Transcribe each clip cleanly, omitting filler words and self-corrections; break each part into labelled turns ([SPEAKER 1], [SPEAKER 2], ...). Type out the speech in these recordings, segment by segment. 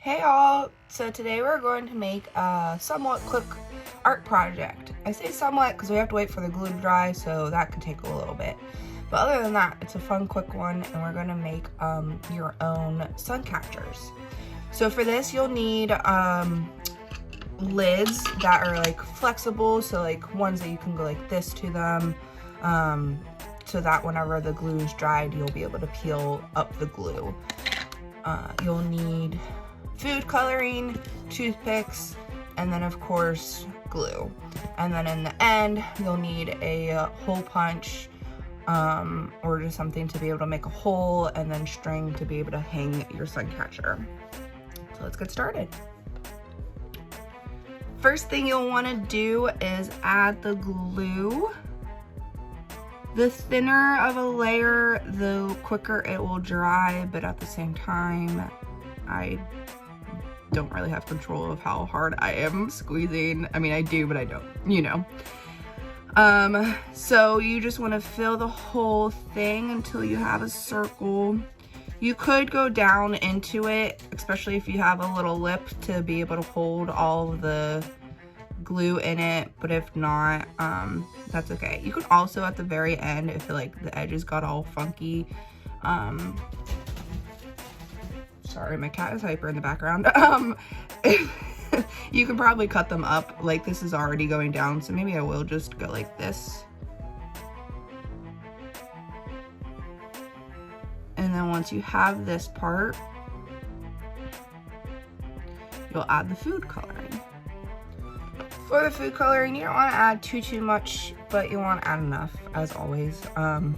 [SPEAKER 1] Hey all! So today we're going to make a somewhat quick art project. I say somewhat because we have to wait for the glue to dry, so that could take a little bit. But other than that, it's a fun quick one, and we're going to make your own sun catchers. So for this, you'll need lids that are like flexible, so like ones that you can go like this to them, so that whenever the glue is dried, you'll be able to peel up the glue. You'll need food coloring, toothpicks, and then of course glue. And then in the end, you'll need a hole punch or just something to be able to make a hole, and then string to be able to hang your sun catcher. So let's get started. First thing you'll want to do is add the glue. The thinner of a layer, the quicker it will dry, but at the same time, I don't really have control of how hard I am squeezing. I mean, I do, but I don't, you know. So you just want to fill the whole thing until you have a circle. You could go down into it, especially if you have a little lip to be able to hold all of the glue in it, but if not, that's okay. You could also at the very end, if like the edges got all funky, sorry, my cat is hyper in the background. You can probably cut them up. Like this is already going down, so maybe I will just go like this. And then once you have this part, you'll add the food coloring. For the food coloring, you don't want to add too much, but you want to add enough, as always. So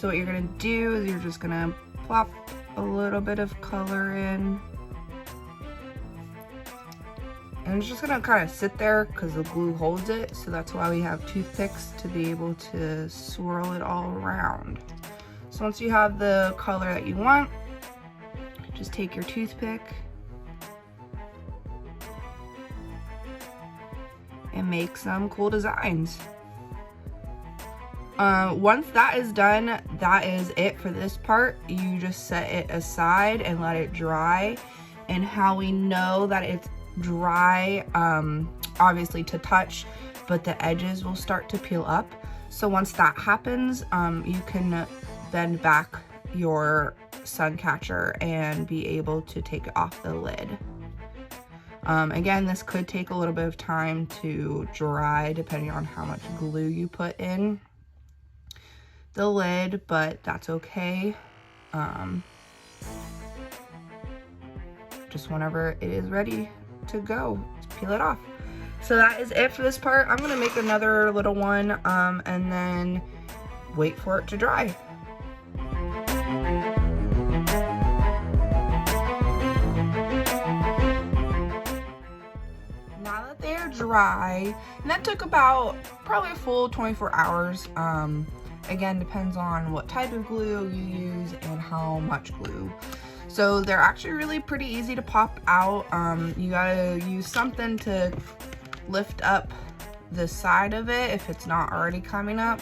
[SPEAKER 1] what you're gonna do is you're just gonna plop a little bit of color in, and it's just gonna kind of sit there because the glue holds it. So that's why we have toothpicks, to be able to swirl it all around. So once you have the color that you want, just take your toothpick and make some cool designs. Once that is done, that is it for this part. You just set it aside and let it dry. And how we know that it's dry, obviously to touch, but the edges will start to peel up. So once that happens, you can bend back your sun catcher and be able to take off the lid. Again, this could take a little bit of time to dry depending on how much glue you put in the lid, but that's okay. Just whenever it is ready to go, just peel it off. So that is it for this part. I'm gonna make another little one and then wait for it to dry. Now that they are dry, and that took about probably a full 24 hours. Again, depends on what type of glue you use and how much glue. So they're actually really pretty easy to pop out. You gotta use something to lift up the side of it if it's not already coming up.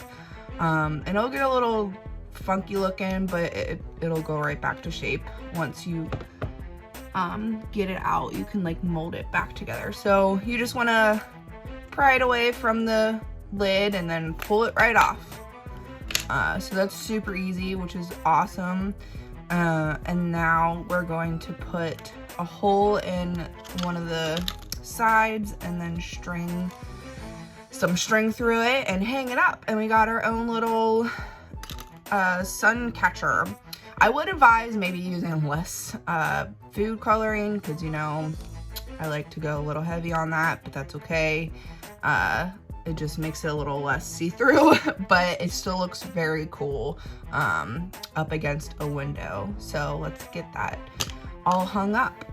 [SPEAKER 1] And it'll get a little funky looking, but it'll go right back to shape once you get it out. You can like mold it back together. So you just want to pry it away from the lid and then pull it right off. So that's super easy, which is awesome. And now we're going to put a hole in one of the sides and then string some string through it and hang it up, and we got our own little sun catcher. I would advise maybe using less food coloring, because you know I like to go a little heavy on that, but that's okay. It just makes it a little less see-through, but it still looks very cool up against a window. So let's get that all hung up.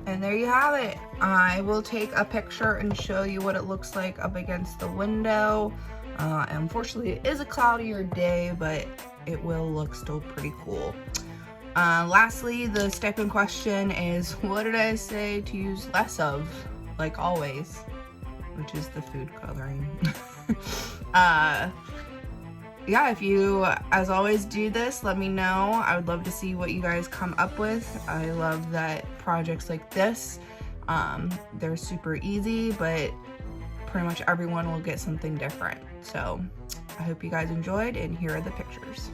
[SPEAKER 1] And there you have it. I will take a picture and show you what it looks like up against the window. Unfortunately, it is a cloudier day, but it will look still pretty cool. Lastly, the second question is, what did I say to use less of? Like always, which is the food coloring. yeah, if you, as always, do this, let me know. I would love to see what you guys come up with. I love that projects like this, they're super easy, but pretty much everyone will get something different. So I hope you guys enjoyed, and here are the pictures.